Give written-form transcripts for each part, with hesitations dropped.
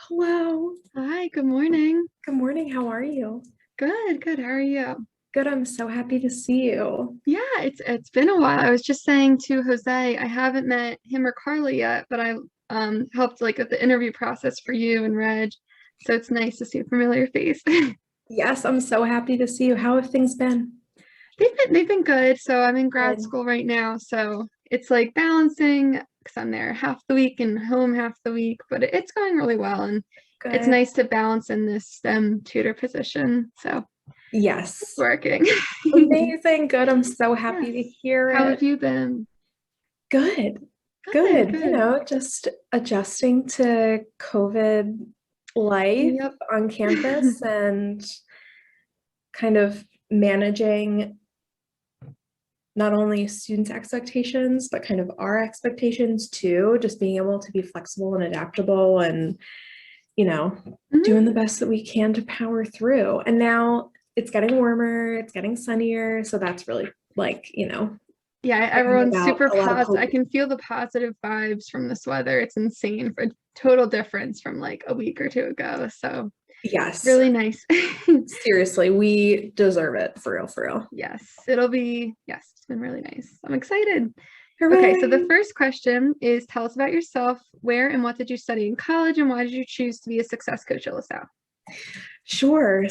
Hello. Hi, good morning. Good morning. How are you? Good, good. How are you? Good. I'm so happy to see you. Yeah, it's been a while. I was just saying to Jose, I haven't met him or Carla yet, but I helped like with the interview process for you and Reg. So it's nice to see a familiar face. Yes, I'm so happy to see you. How have things been? They've been good. So I'm in grad Good. school right now, so it's like balancing because I'm there half the week and home half the week, but it's going really well and it's Good. nice to balance in this STEM tutor position. So it's Yes. working. Amazing. Good. I'm so happy Yes. to hear How have it. you been? Good. Good, Good. good. Just adjusting to COVID life Yep. on campus and kind of managing not only students' expectations, but kind of our expectations too. Just being able to be flexible and adaptable and you know, Mhm. doing the best that we can to power through. And now it's getting warmer, it's getting sunnier. So that's really Yeah, bringing everyone's about super a lot of positive. I hope. can feel the positive vibes from this weather. It's insane for a total difference from like a week or two ago. So Yes, really nice. seriously, we deserve it for real, for real. Yes, it's been really nice. I'm excited. Okay, so the Hooray! first question is tell us about yourself. Where and what did you study in college, and why did you choose to be a success coach at LaSalle? Sure.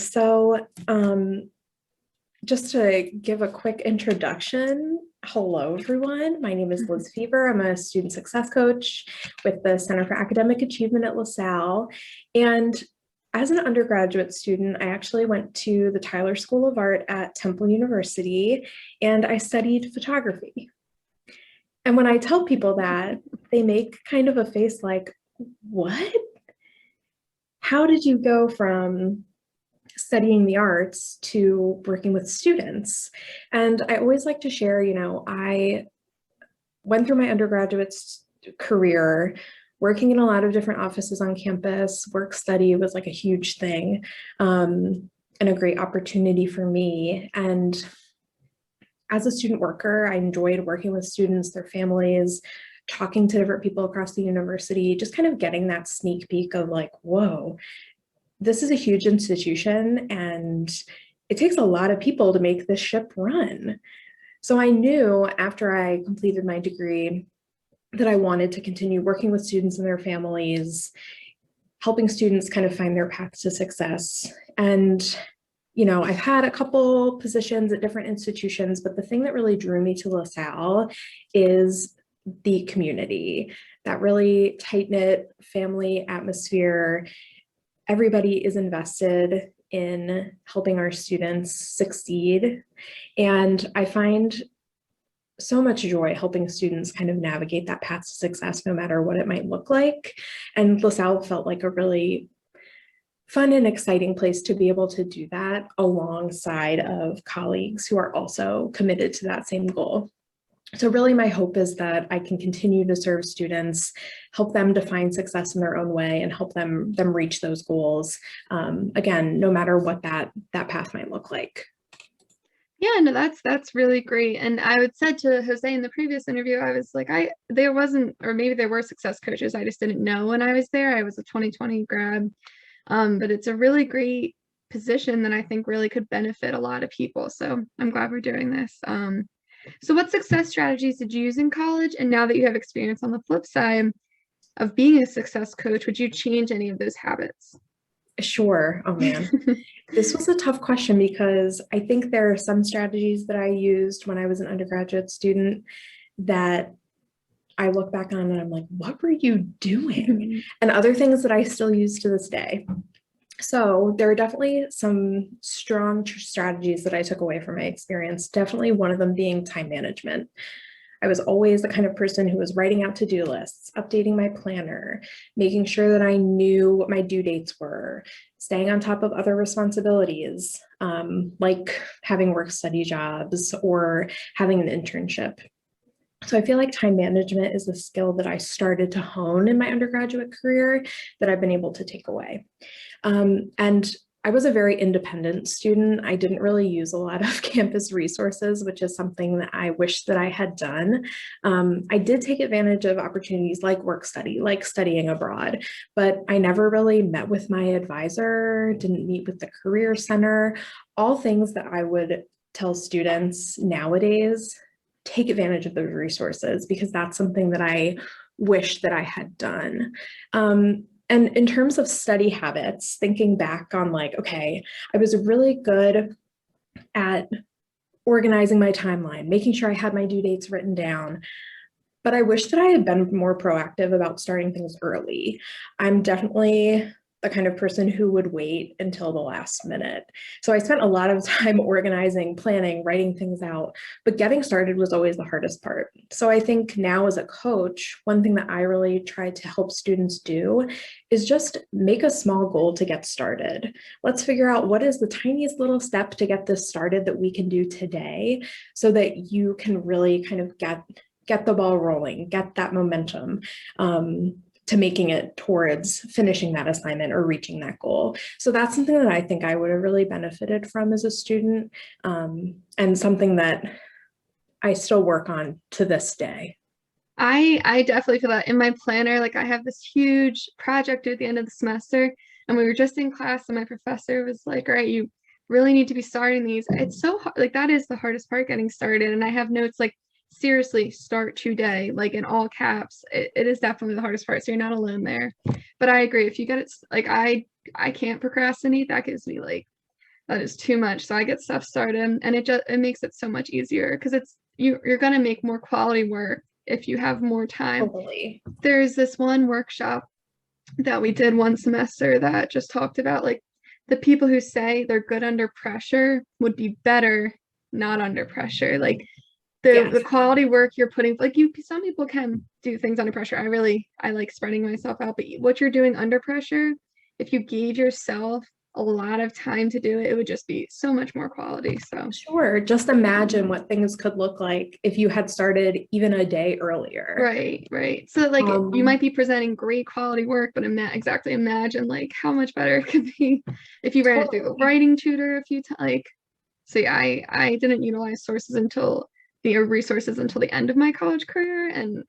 Just to give a quick introduction, hello everyone. My name is Liz Fever. I'm a student success coach with the Center for Academic Achievement at LaSalle. And as an undergraduate student, I actually went to the Tyler School of Art at Temple University and I studied photography. And when I tell people that, they make kind of a face like, what? How did you go from studying the arts to working with students? And I always like to share, I went through my undergraduate career working in a lot of different offices on campus. Work study was like a huge thing, and a great opportunity for me. And as a student worker, I enjoyed working with students, their families, talking to different people across the university, just kind of getting that sneak peek of like, whoa, this is a huge institution and it takes a lot of people to make this ship run. So I knew after I completed my degree that I wanted to continue working with students and their families, helping students kind of find their path to success. And I've had a couple positions at different institutions, but the thing that really drew me to LaSalle is the community, that really tight-knit family atmosphere. Everybody is invested in helping our students succeed. And I find so much joy helping students kind of navigate that path to success, no matter what it might look like. And LaSalle felt like a really fun and exciting place to be able to do that alongside of colleagues who are also committed to that same goal. So really my hope is that I can continue to serve students, help them define success in their own way and help them reach those goals. Again, no matter what that path might look like. Yeah, no, that's really great. And I would said to Jose in the previous interview, I was like, there wasn't, or maybe there were success coaches. I just didn't know when I was there. I was a 2020 grad. But it's a really great position that I think really could benefit a lot of people. So I'm glad we're doing this. So what success strategies did you use in college? And now that you have experience on the flip side of being a success coach, would you change any of those habits? Sure. Oh man. This was a tough question because I think there are some strategies that I used when I was an undergraduate student that I look back on and I'm like, what were you doing? And other things that I still use to this day. So there are definitely some strong strategies that I took away from my experience. Definitely one of them being time management. I was always the kind of person who was writing out to-do lists, updating my planner, making sure that I knew what my due dates were, staying on top of other responsibilities, like having work study jobs or having an internship. So I feel like time management is a skill that I started to hone in my undergraduate career that I've been able to take away. And I was a very independent student. I didn't really use a lot of campus resources, which is something that I wish that I had done. I did take advantage of opportunities like work study, like studying abroad, but I never really met with my advisor, didn't meet with the Career Center, all things that I would tell students nowadays, take advantage of those resources because that's something that I wish that I had done. And in terms of study habits, thinking back on like, okay, I was really good at organizing my timeline, making sure I had my due dates written down, but I wish that I had been more proactive about starting things early. I'm definitely the kind of person who would wait until the last minute. So I spent a lot of time organizing, planning, writing things out, but getting started was always the hardest part. So I think now as a coach, one thing that I really try to help students do is just make a small goal to get started. Let's figure out what is the tiniest little step to get this started that we can do today so that you can really kind of get the ball rolling, get that momentum to making it towards finishing that assignment or reaching that goal. So that's something that I think I would have really benefited from as a student, and something that I still work on to this day. I definitely feel that in my planner. Like I have this huge project due at the end of the semester, and we were just in class, and my professor was like, "All right, you really need to be starting these." It's so hard. Like that is the hardest part, getting started. And I have notes like, seriously, start today, like in all caps. It is definitely the hardest part. So you're not alone there. But I agree. If you get it, like I can't procrastinate. That gives me like, that is too much. So I get stuff started, and it makes it so much easier because you're gonna make more quality work if you have more time. Totally. There's this one workshop that we did one semester that just talked about like the people who say they're good under pressure would be better not under pressure. Like the Yes. quality work you're putting, like some people can do things under pressure. I like spreading myself out, but what you're doing under pressure, if you gave yourself a lot of time to do it, it would just be so much more quality. So Sure. Just imagine what things could look like if you had started even a day earlier. right. So like you might be presenting great quality work, but imagine like how much better it could be if you ran it through the Totally. writing tutor a few times. Like, so yeah, I didn't utilize resources until the end of my college career, and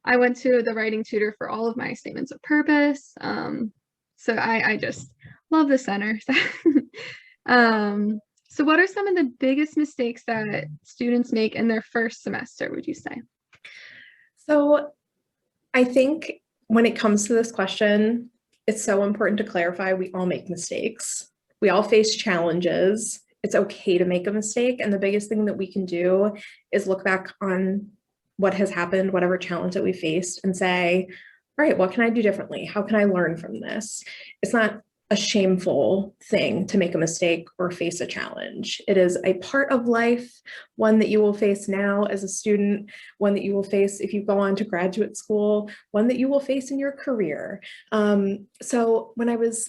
I went to the writing tutor for all of my statements of purpose. So I just love the center. So what are some of the biggest mistakes that students make in their first semester, would you say? So I think when it comes to this question, it's so important to clarify we all make mistakes. We all face challenges. It's okay to make a mistake. And the biggest thing that we can do is look back on what has happened, whatever challenge that we faced, and say, all right, what can I do differently? How can I learn from this? It's not a shameful thing to make a mistake or face a challenge. It is a part of life, one that you will face now as a student, one that you will face if you go on to graduate school, one that you will face in your career. So when I was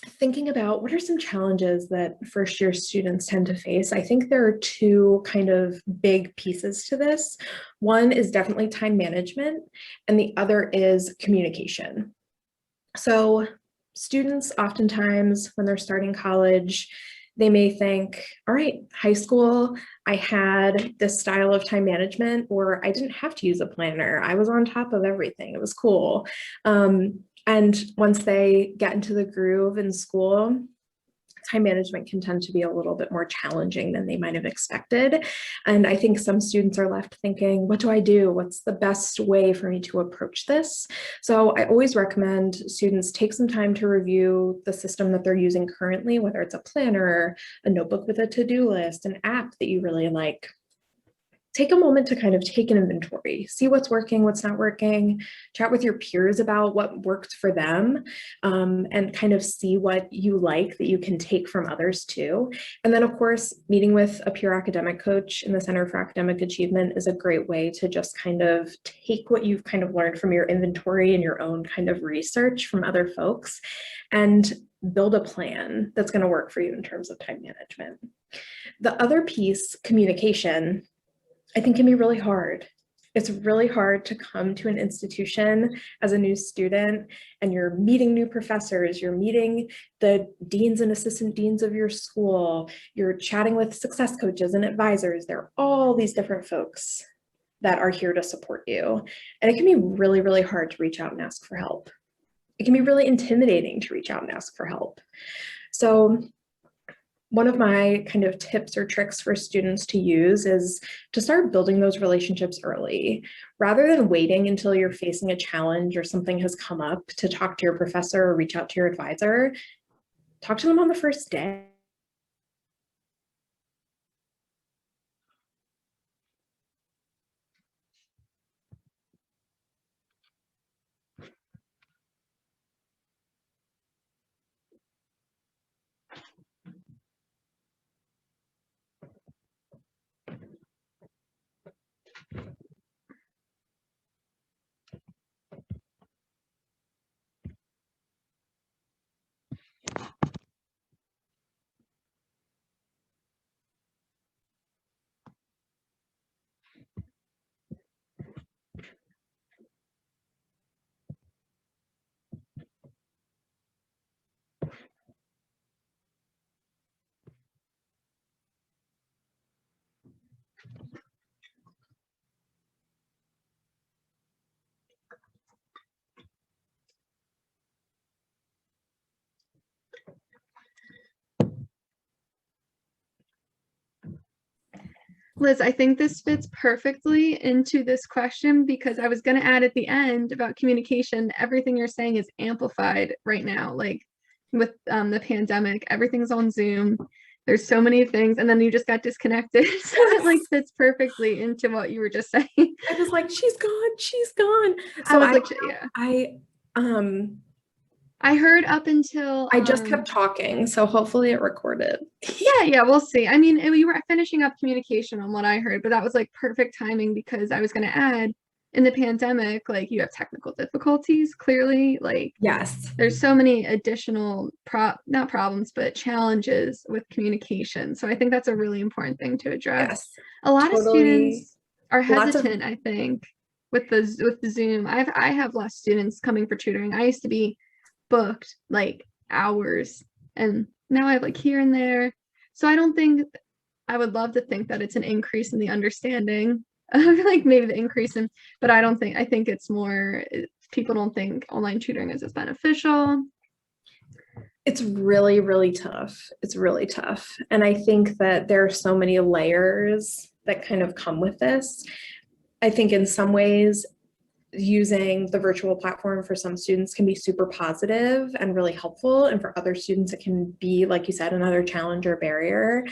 thinking about what are some challenges that first year students tend to face, I think there are two kind of big pieces to this. One is definitely time management, and the other is communication. So students oftentimes, when they're starting college, they may think, all right, high school, I had this style of time management, or I didn't have to use a planner. I was on top of everything. It was cool. And once they get into the groove in school, time management can tend to be a little bit more challenging than they might have expected. And I think some students are left thinking, what do I do? What's the best way for me to approach this? So I always recommend students take some time to review the system that they're using currently, whether it's a planner, a notebook with a to-do list, an app that you really like. Take a moment to kind of take an inventory, see what's working, what's not working, chat with your peers about what worked for them, and kind of see what you like that you can take from others too. And then of course, meeting with a peer academic coach in the Center for Academic Achievement is a great way to just kind of take what you've kind of learned from your inventory and your own kind of research from other folks and build a plan that's going to work for you in terms of time management. The other piece, communication, I think can be really hard. It's really hard to come to an institution as a new student and you're meeting new professors, you're meeting the deans and assistant deans of your school, you're chatting with success coaches and advisors. There are all these different folks that are here to support you. And it can be really, really hard to reach out and ask for help. It can be really intimidating to reach out and ask for help. So one of my kind of tips or tricks for students to use is to start building those relationships early, rather than waiting until you're facing a challenge or something has come up to talk to your professor or reach out to your advisor. Talk to them on the first day. Liz, I think this fits perfectly into this question because I was going to add at the end about communication. Everything you're saying is amplified right now, like with the pandemic, everything's on Zoom. There's so many things, and then you just got disconnected. So it like fits perfectly into what you were just saying. I was like, she's gone, she's gone. So I was like, yeah. I heard up until I just kept talking, so hopefully it recorded. Yeah, we'll see. I mean, we were finishing up communication on what I heard, but that was like perfect timing because I was going to add in the pandemic, like you have technical difficulties, clearly, like yes, there's so many additional not problems, but challenges with communication. So I think that's a really important thing to address. yes, A lot totally. of students are hesitant, I think, with the Zoom. I have less students coming for tutoring. I used to be booked like hours, and now I have like here and there. So I don't think, I would love to think that it's an increase in the understanding of like maybe the increase in, but I don't think, I think it's more, people don't think online tutoring is as beneficial. It's really, really tough. It's really tough. And I think that there are so many layers that kind of come with this. I think in some ways, using the virtual platform for some students can be super positive and really helpful. And for other students, it can be, like you said, another challenge or barrier.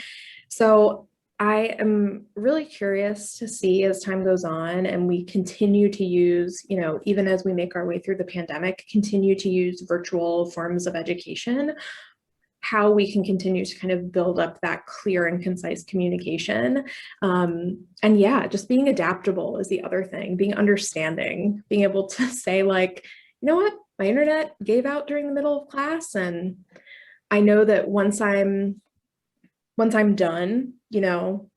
So I am really curious to see as time goes on and we continue to use, you know, even as we make our way through the pandemic, continue to use virtual forms of education, how we can continue to kind of build up that clear and concise communication. And yeah, just being adaptable is the other thing, being understanding, being able to say like, you know what, my internet gave out during the middle of class. And I know that once I'm done, you know,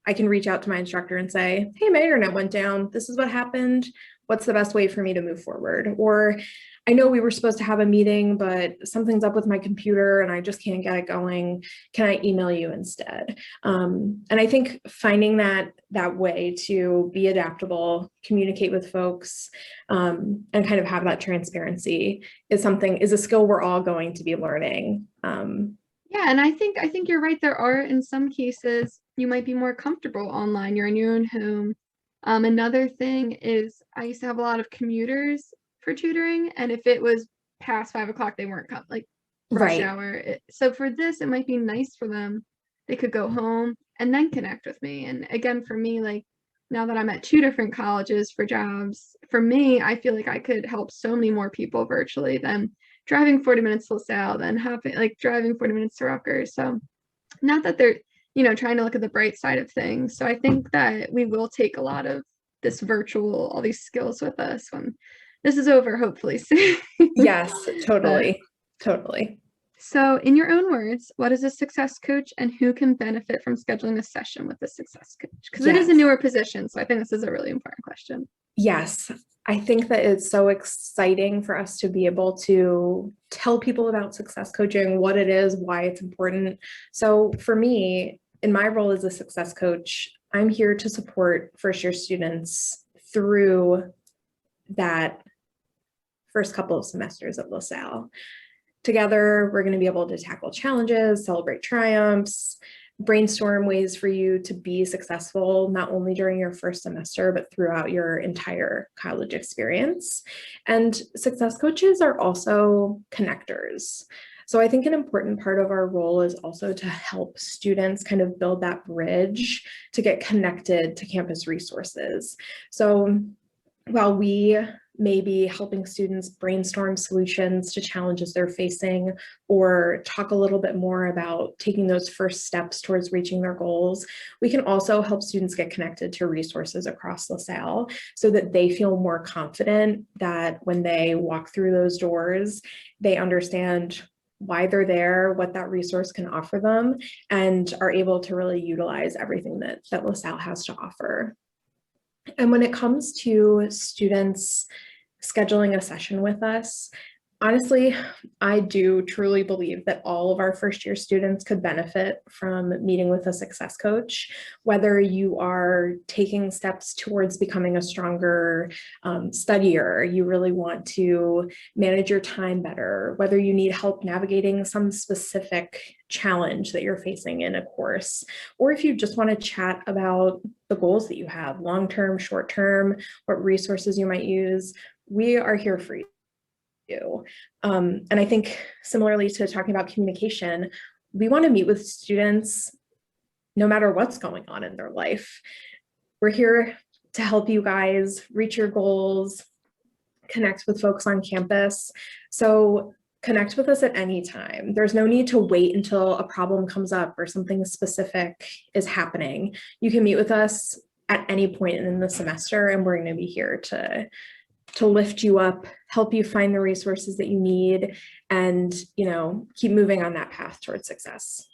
I can reach out to my instructor and say, hey, my internet went down. This is what happened. What's the best way for me to move forward? Or I know we were supposed to have a meeting, but something's up with my computer and I just can't get it going. Can I email you instead? And I think finding that way to be adaptable, communicate with folks, and kind of have that transparency is a skill we're all going to be learning. Yeah, and I think you're right. There are, in some cases, you might be more comfortable online. You're in your own home. Another thing is I used to have a lot of commuters for tutoring, and if it was past 5 o'clock, they weren't like rush hour. So for this, it might be nice for them. They could go home and then connect with me. And again, for me, like now that I'm at 2 different colleges for jobs, for me, I feel like I could help so many more people virtually than driving 40 minutes to LaSalle, then driving 40 minutes to Rutgers. So not that they're, you know, trying to look at the bright side of things. So I think that we will take a lot of this virtual, all these skills with us when this is over, hopefully soon. Yes, totally. So in your own words, what is a success coach and who can benefit from scheduling a session with a success coach? Because it is a Yes. newer position. So I think this is a really important question. Yes, I think that it's so exciting for us to be able to tell people about success coaching, what it is, why it's important. So for me, in my role as a success coach, I'm here to support first year students through that first couple of semesters at LaSalle. Together, we're going to be able to tackle challenges, celebrate triumphs, brainstorm ways for you to be successful, not only during your first semester, but throughout your entire college experience. And success coaches are also connectors. So I think an important part of our role is also to help students kind of build that bridge to get connected to campus resources. So while we may be helping students brainstorm solutions to challenges they're facing, or talk a little bit more about taking those first steps towards reaching their goals, we can also help students get connected to resources across LaSalle so that they feel more confident that when they walk through those doors, they understand why they're there, what that resource can offer them, and are able to really utilize everything that LaSalle has to offer. And when it comes to students scheduling a session with us, honestly, I do truly believe that all of our first year students could benefit from meeting with a success coach, whether you are taking steps towards becoming a stronger studier, you really want to manage your time better, whether you need help navigating some specific challenge that you're facing in a course, or if you just want to chat about the goals that you have, long-term, short-term, what resources you might use, we are here for you. And I think similarly to talking about communication, we want to meet with students no matter what's going on in their life. We're here to help you guys reach your goals, connect with folks on campus. So connect with us at any time. There's no need to wait until a problem comes up or something specific is happening. You can meet with us at any point in the semester, and we're going to be here to lift you up, help you find the resources that you need, and keep moving on that path towards success.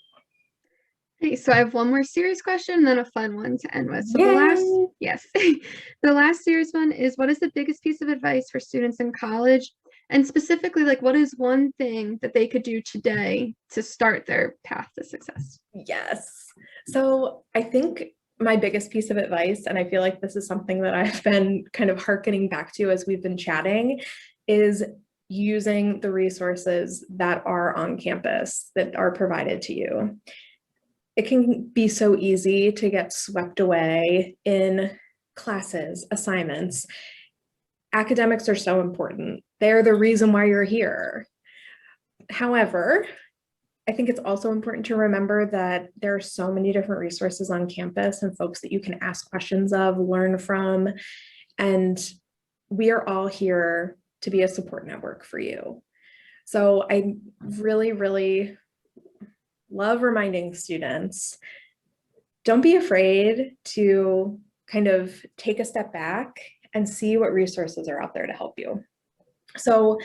Okay, so I have one more serious question and then a fun one to end with. So Yay! the last serious one is, what is the biggest piece of advice for students in college? And specifically, like, what is one thing that they could do today to start their path to success? Yes. So I think my biggest piece of advice, and I feel like this is something that I've been kind of hearkening back to as we've been chatting, is using the resources that are on campus that are provided to you. It can be so easy to get swept away in classes, assignments. Academics are so important. They're the reason why you're here. However, I think it's also important to remember that there are so many different resources on campus and folks that you can ask questions of, learn from, and we are all here to be a support network for you. So I really, really love reminding students, don't be afraid to kind of take a step back and see what resources are out there to help you. So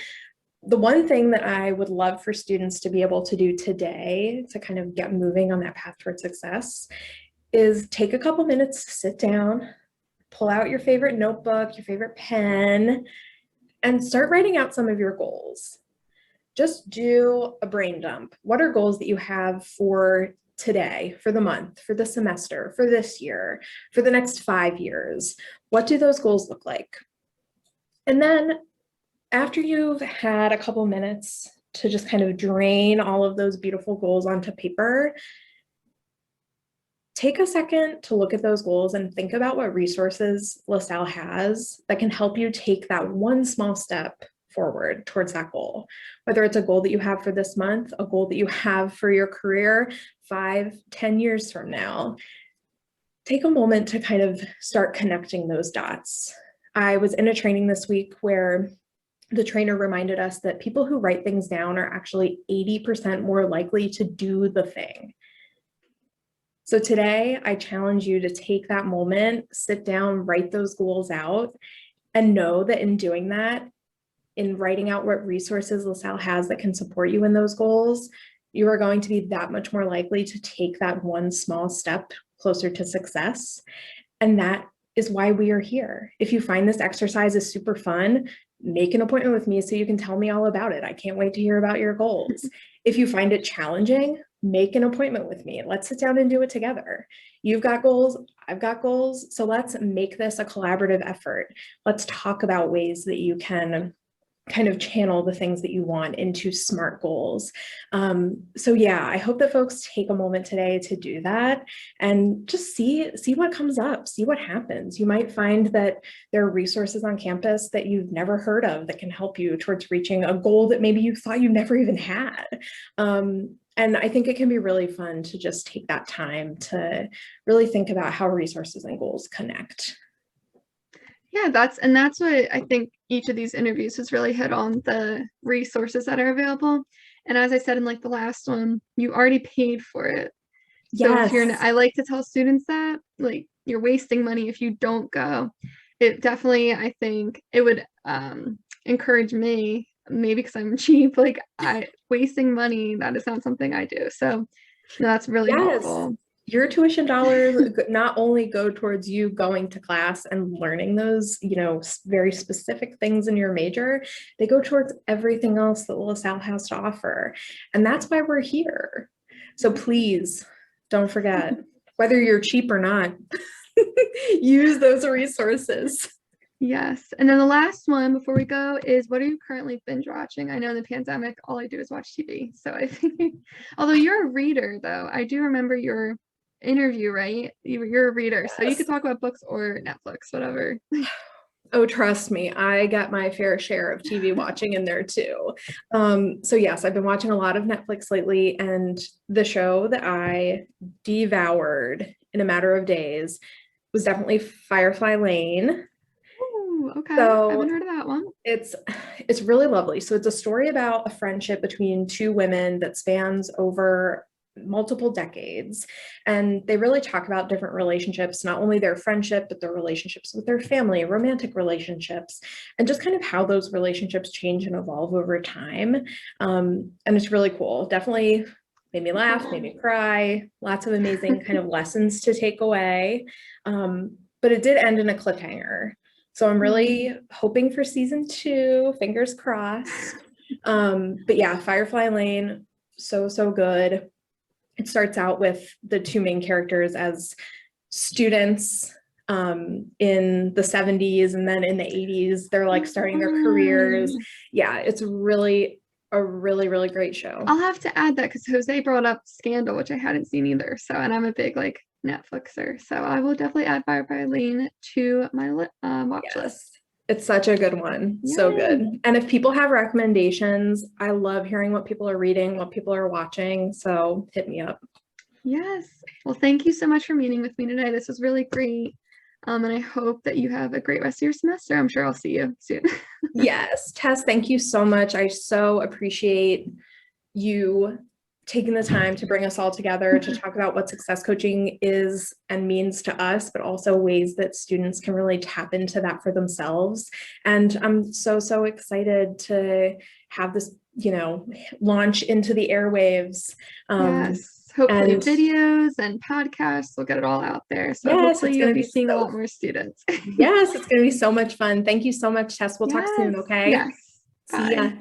the one thing that I would love for students to be able to do today to kind of get moving on that path towards success is take a couple minutes to sit down, pull out your favorite notebook, your favorite pen, and start writing out some of your goals. Just do a brain dump. What are goals that you have for today, for the month, for the semester, for this year, for the next 5 years? What do those goals look like? And then after you've had a couple minutes to just kind of drain all of those beautiful goals onto paper, take a second to look at those goals and think about what resources LaSalle has that can help you take that one small step forward towards that goal. Whether it's a goal that you have for this month, a goal that you have for your career 5, 10 years from now, take a moment to kind of start connecting those dots. I was in a training this week where the trainer reminded us that people who write things down are actually 80% more likely to do the thing. So today, I challenge you to take that moment, sit down, write those goals out, and know that in doing that, in writing out what resources LaSalle has that can support you in those goals, you are going to be that much more likely to take that one small step closer to success. And that is why we are here. If you find this exercise is super fun, make an appointment with me so you can tell me all about it. I can't wait to hear about your goals. If you find it challenging, make an appointment with me. Let's sit down and do it together. You've got goals, I've got goals. So let's make this a collaborative effort. Let's talk about ways that you can kind of channel the things that you want into SMART goals. So yeah, I hope that folks take a moment today to do that and just see what comes up, see what happens. You might find that there are resources on campus that you've never heard of that can help you towards reaching a goal that maybe you thought you never even had. And I think it can be really fun to just take that time to really think about how resources and goals connect. Yeah, that's what I think each of these interviews has really hit on, the resources that are available. And as I said in like the last one, you already paid for it. So if you're, I like to tell students that like you're wasting money if you don't go. It definitely, I think it would encourage me, maybe because I'm cheap, like wasting money, that is not something I do. So that's really helpful. Your tuition dollars not only go towards you going to class and learning those, very specific things in your major, they go towards everything else that LaSalle has to offer. And that's why we're here. So please don't forget, whether you're cheap or not, use those resources. Yes. And then the last one before we go is, what are you currently binge watching? I know in the pandemic, all I do is watch TV. So I think, although you're a reader though, I do remember your interview, right? You're a reader. Yes. So you could talk about books or Netflix, whatever. Oh, trust me, I got my fair share of TV watching in there too. So yes, I've been watching a lot of Netflix lately, and the show that I devoured in a matter of days was definitely Firefly Lane. Okay, so I haven't heard of that one. It's really lovely. So it's a story about a friendship between two women that spans over multiple decades, and they really talk about different relationships, not only their friendship, but their relationships with their family, romantic relationships, and just kind of how those relationships change and evolve over time. And it's really cool. Definitely made me laugh, made me cry, lots of amazing kind of lessons to take away. But it did end in a cliffhanger. So I'm really hoping for season 2, fingers crossed. But yeah, Firefly Lane, so good. It starts out with the two main characters as students in the 70s, and then in the 80s, they're like starting their careers. Yeah, it's really a really great show. I'll have to add that because Jose brought up Scandal, which I hadn't seen either. So, and I'm a big like Netflixer, so I will definitely add Firefly Lane to my watch list. It's such a good one. Yay. So good. And if people have recommendations, I love hearing what people are reading, what people are watching. So hit me up. Yes. Well, thank you so much for meeting with me today. This was really great. And I hope that you have a great rest of your semester. I'm sure I'll see you soon. Yes. Tess, thank you so much. I so appreciate you taking the time to bring us all together to talk about what success coaching is and means to us, but also ways that students can really tap into that for themselves. And I'm so excited to have this, launch into the airwaves. Yes, hopefully videos and podcasts will get it all out there. So yes, hopefully you'll be seeing a lot more students. Yes, it's going to be so much fun. Thank you so much, Tess. We'll talk soon, okay? Yes. See ya.